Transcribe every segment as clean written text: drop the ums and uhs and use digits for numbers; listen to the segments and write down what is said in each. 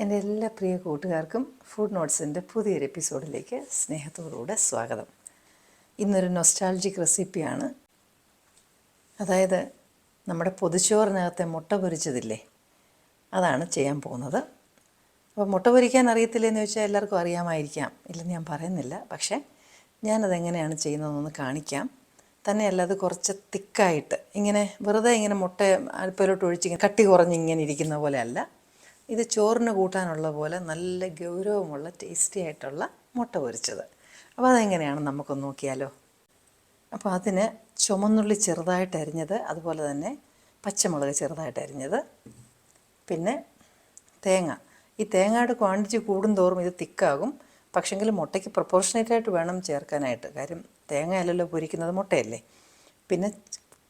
എൻ്റെ എല്ലാ പ്രിയ കൂട്ടുകാർക്കും ഫുഡ് നോട്ട്സിൻ്റെ പുതിയൊരു എപ്പിസോഡിലേക്ക് സ്നേഹത്തോടുകൂടെ സ്വാഗതം. ഇന്നൊരു നൊസ്റ്റാൾജിക് റെസിപ്പിയാണ്. അതായത് നമ്മുടെ പൊതിച്ചോറിനകത്തെ മുട്ട പൊരിച്ചതില്ലേ, അതാണ് ചെയ്യാൻ പോകുന്നത്. അപ്പോൾ മുട്ട പൊരിക്കാൻ അറിയത്തില്ലെന്ന് ചോദിച്ചാൽ എല്ലാവർക്കും അറിയാമായിരിക്കാം, ഇല്ലെന്ന് ഞാൻ പറയുന്നില്ല. പക്ഷേ ഞാനതെങ്ങനെയാണ് ചെയ്യുന്നതെന്നൊന്ന് കാണിക്കാം. തന്നെയല്ല, അത് കുറച്ച് തിക്കായിട്ട് ഇങ്ങനെ വെറുതെ ഇങ്ങനെ മുട്ട അല്പയിലോട്ട് ഒഴിച്ച് കട്ടി കുറഞ്ഞ് ഇങ്ങനെ ഇരിക്കുന്ന പോലെ അല്ല. ഇത് ചോറിന് കൂട്ടാനുള്ള പോലെ നല്ല ഗൗരവമുള്ള ടേസ്റ്റി ആയിട്ടുള്ള മുട്ട പൊരിച്ചത്. അപ്പോൾ അതെങ്ങനെയാണ് നമുക്കൊന്ന് നോക്കിയാലോ. അപ്പോൾ അതിന് ചുമന്നുള്ളി ചെറുതായിട്ട് അരിഞ്ഞത്, അതുപോലെ തന്നെ പച്ചമുളക് ചെറുതായിട്ട് അരിഞ്ഞത്, പിന്നെ തേങ്ങ. ഈ തേങ്ങയുടെ ക്വാണ്ടിറ്റി കൂടുന്തോറും ഇത് തിക്കാകും. പക്ഷെങ്കിൽ മുട്ടയ്ക്ക് പ്രൊപ്പോർഷനേറ്റായിട്ട് വേണം ചേർക്കാനായിട്ട്. കാര്യം തേങ്ങ അല്ലല്ലോ പൊരിക്കുന്നത്, മുട്ടയല്ലേ. പിന്നെ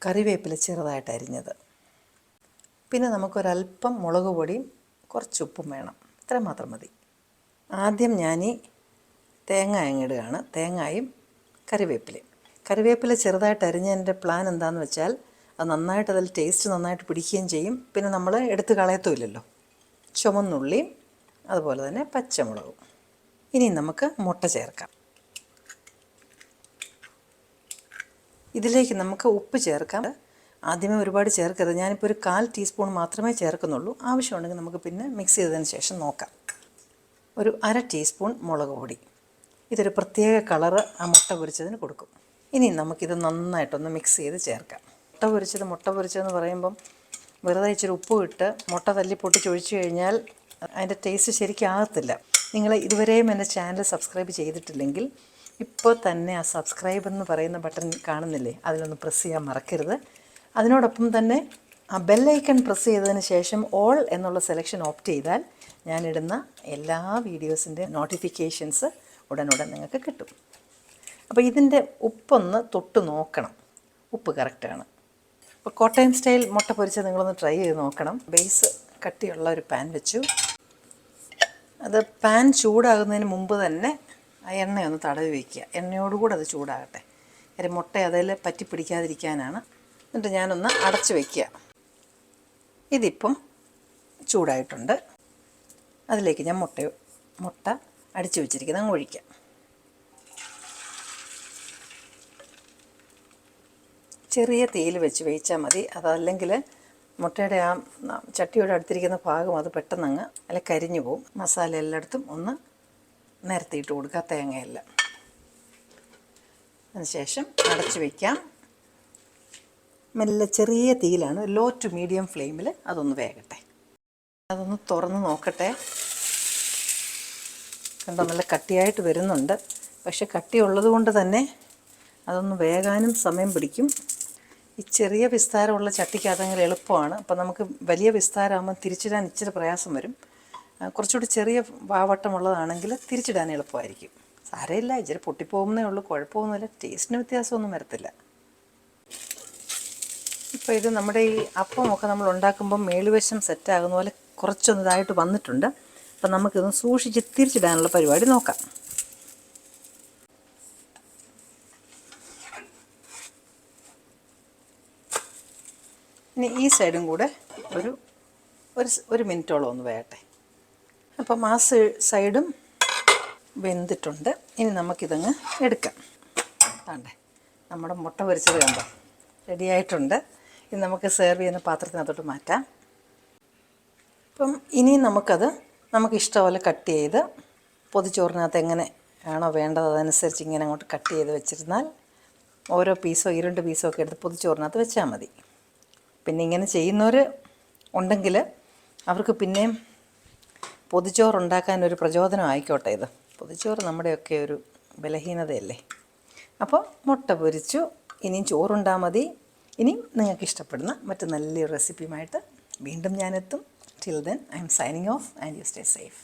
കറിവേപ്പില ചെറുതായിട്ട് അരിഞ്ഞത്, പിന്നെ നമുക്കൊരല്പം മുളക് പൊടിയും കുറച്ച് ഉപ്പും വേണം. ഇത്ര മാത്രം മതി. ആദ്യം ഞാൻ ഈ തേങ്ങ അങ്ങിടുകയാണ്. തേങ്ങയും കറിവേപ്പില ചെറുതായിട്ട് അരിഞ്ഞതിൻ്റെ പ്ലാൻ എന്താണെന്ന് വെച്ചാൽ, അത് നന്നായിട്ട് അതിൽ ടേസ്റ്റ് നന്നായിട്ട് പിടിക്കുകയും ചെയ്യും. പിന്നെ നമ്മൾ എടുത്ത് കളയത്തുമില്ലല്ലോ. ചുമന്നുള്ളിയും അതുപോലെ തന്നെ പച്ചമുളകും. ഇനി നമുക്ക് മുട്ട ചേർക്കാം. ഇതിലേക്ക് നമുക്ക് ഉപ്പ് ചേർക്കാം. ആദ്യമേ ഒരുപാട് ചേർക്കരുത്. ഞാനിപ്പോൾ ഒരു 1/4 ടീസ്പൂൺ മാത്രമേ ചേർക്കുന്നുള്ളൂ. ആവശ്യമുണ്ടെങ്കിൽ നമുക്ക് പിന്നെ മിക്സ് ചെയ്തതിന് ശേഷം നോക്കാം. ഒരു 1/2 ടീസ്പൂൺ മുളക് പൊടി. ഇതൊരു പ്രത്യേക കളറ് ആ മുട്ട പൊരിച്ചതിന് കൊടുക്കും. ഇനി നമുക്കിത് നന്നായിട്ടൊന്ന് മിക്സ് ചെയ്ത് ചേർക്കാം. മുട്ട പൊരിച്ചതെന്ന് പറയുമ്പം വെറുതെ ഇച്ചിരി ഉപ്പ് ഇട്ട് മുട്ട തല്ലി പൊട്ടിച്ചൊഴിച്ച് കഴിഞ്ഞാൽ അതിൻ്റെ ടേസ്റ്റ് ശരിക്കും ആകത്തില്ല. നിങ്ങൾ ഇതുവരെയും എൻ്റെ ചാനൽ സബ്സ്ക്രൈബ് ചെയ്തിട്ടില്ലെങ്കിൽ ഇപ്പോൾ തന്നെ ആ സബ്സ്ക്രൈബ് എന്ന് പറയുന്ന ബട്ടൺ കാണുന്നില്ലേ, അതിലൊന്ന് പ്രസ് ചെയ്യാൻ മറക്കരുത്. അതിനോടൊപ്പം തന്നെ ആ ബെല്ലൈക്കൺ പ്രസ് ചെയ്തതിന് ശേഷം ഓൾ എന്നുള്ള സെലക്ഷൻ ഓപ്റ്റ് ചെയ്താൽ ഞാനിടുന്ന എല്ലാ വീഡിയോസിൻ്റെ നോട്ടിഫിക്കേഷൻസ് ഉടനുടൻ നിങ്ങൾക്ക് കിട്ടും. അപ്പോൾ ഇതിൻ്റെ ഉപ്പൊന്ന് തൊട്ട് നോക്കണം, ഉപ്പ് കറക്റ്റാണ്. അപ്പോൾ കോട്ടയം സ്റ്റൈൽ മുട്ട പൊരിച്ചത് നിങ്ങളൊന്ന് ട്രൈ ചെയ്ത് നോക്കണം. ബേസ് കട്ടിയുള്ള ഒരു പാൻ വെച്ചു. അത് പാൻ ചൂടാകുന്നതിന് മുമ്പ് തന്നെ ആ എണ്ണയൊന്ന് തടവി വയ്ക്കുക. എണ്ണയോടുകൂടെ അത് ചൂടാകട്ടെ. കാര്യം മുട്ട അതിൽ പറ്റി പിടിക്കാതിരിക്കാനാണ്. എന്നിട്ട് ഞാനൊന്ന് അടച്ച് വയ്ക്കുക. ഇതിപ്പം ചൂടായിട്ടുണ്ട്. അതിലേക്ക് ഞാൻ മുട്ട അടിച്ചു വെച്ചിരിക്കുന്നത് അങ്ങ് ഒഴിക്കാം. ചെറിയ തീയിൽ വെച്ച് വേവിച്ചാൽ മതി. അതല്ലെങ്കിൽ മുട്ടയുടെ ആ ചട്ടിയോട് അടുത്തിരിക്കുന്ന ഭാഗം അത് പെട്ടെന്നങ്ങ് അല്ല കരിഞ്ഞു പോവും. മസാല എല്ലായിടത്തും ഒന്ന് നിരത്തിയിട്ട് കൊടുക്കുക, തേങ്ങയെല്ലാം. അതിനുശേഷം അടച്ചു വയ്ക്കാം. മെല്ലെ ചെറിയ തീയിലാണ്, ലോ ടു മീഡിയം ഫ്ലെയിമിൽ അതൊന്ന് വേകട്ടെ. അതൊന്ന് തുറന്ന് നോക്കട്ടെ. കണ്ടോ, നല്ല കട്ടിയായിട്ട് വരുന്നുണ്ട്. പക്ഷെ കട്ടിയുള്ളത് കൊണ്ട് തന്നെ അതൊന്ന് വേകാനും സമയം പിടിക്കും. ഈ ചെറിയ വിസ്താരമുള്ള ചട്ടിക്ക് അതെങ്കിലും എളുപ്പമാണ്. അപ്പോൾ നമുക്ക് വലിയ വിസ്താരമാകുമ്പോൾ തിരിച്ചിടാൻ ഇച്ചിരി പ്രയാസം വരും. കുറച്ചുകൂടി ചെറിയ വാവട്ടമുള്ളതാണെങ്കിൽ തിരിച്ചിടാൻ എളുപ്പമായിരിക്കും. സാരമില്ല, ഇച്ചിരി പൊട്ടിപ്പോകുന്നേ ഉള്ളൂ, കുഴപ്പമൊന്നുമില്ല. ടേസ്റ്റിന് വ്യത്യാസമൊന്നും വരത്തില്ല. ഇപ്പോൾ ഇത് നമ്മുടെ ഈ അപ്പമൊക്കെ നമ്മൾ ഉണ്ടാക്കുമ്പം മേളുവശം സെറ്റാകുന്ന പോലെ കുറച്ചൊന്ന് ഇതായിട്ട് വന്നിട്ടുണ്ട്. അപ്പം നമുക്കിതൊന്ന് സൂക്ഷിച്ച് തിരിച്ചിടാനുള്ള പരിപാടി നോക്കാം. ഇനി ഈ സൈഡും കൂടെ ഒരു മിനിറ്റോളം ഒന്ന് വേകട്ടെ. അപ്പം ആ സൈഡും വെന്തിട്ടുണ്ട്. ഇനി നമുക്കിതങ്ങ് എടുക്കാം. താണ്ടേ നമ്മുടെ മുട്ട പൊരിച്ചത് കണ്ടോ, റെഡിയായിട്ടുണ്ട്. ഇത് നമുക്ക് സെർവ് ചെയ്യുന്ന പാത്രത്തിനകത്തോട്ട് മാറ്റാം. അപ്പം ഇനി നമുക്ക് ഇഷ്ടംപോലെ കട്ട് ചെയ്ത് പൊതിച്ചോറിനകത്ത് എങ്ങനെ ആണോ വേണ്ടത് അതനുസരിച്ച് ഇങ്ങനെ അങ്ങോട്ട് കട്ട് ചെയ്ത് വെച്ചിരുന്നാൽ ഓരോ പീസോ 2 പീസോ ഒക്കെ എടുത്ത് പൊതിച്ചോറിനകത്ത് വെച്ചാൽ മതി. പിന്നെ ഇങ്ങനെ ചെയ്യുന്നവർ ഉണ്ടെങ്കിൽ അവർക്ക് പിന്നെയും പൊതിച്ചോറുണ്ടാക്കാനൊരു പ്രചോദനം ആയിക്കോട്ടെ. ഇത് പൊതിച്ചോറ് നമ്മുടെയൊക്കെ ഒരു ബലഹീനതയല്ലേ. അപ്പോൾ മുട്ട പൊരിച്ചു. ഇനിയും ചോറുണ്ടാൽ മതി. ഇനിയും നിങ്ങൾക്ക് ഇഷ്ടപ്പെടുന്ന മറ്റു നല്ലൊരു റെസിപ്പിയുമായിട്ട് വീണ്ടും ഞാനെത്തും. Till then I'm signing off and you stay safe.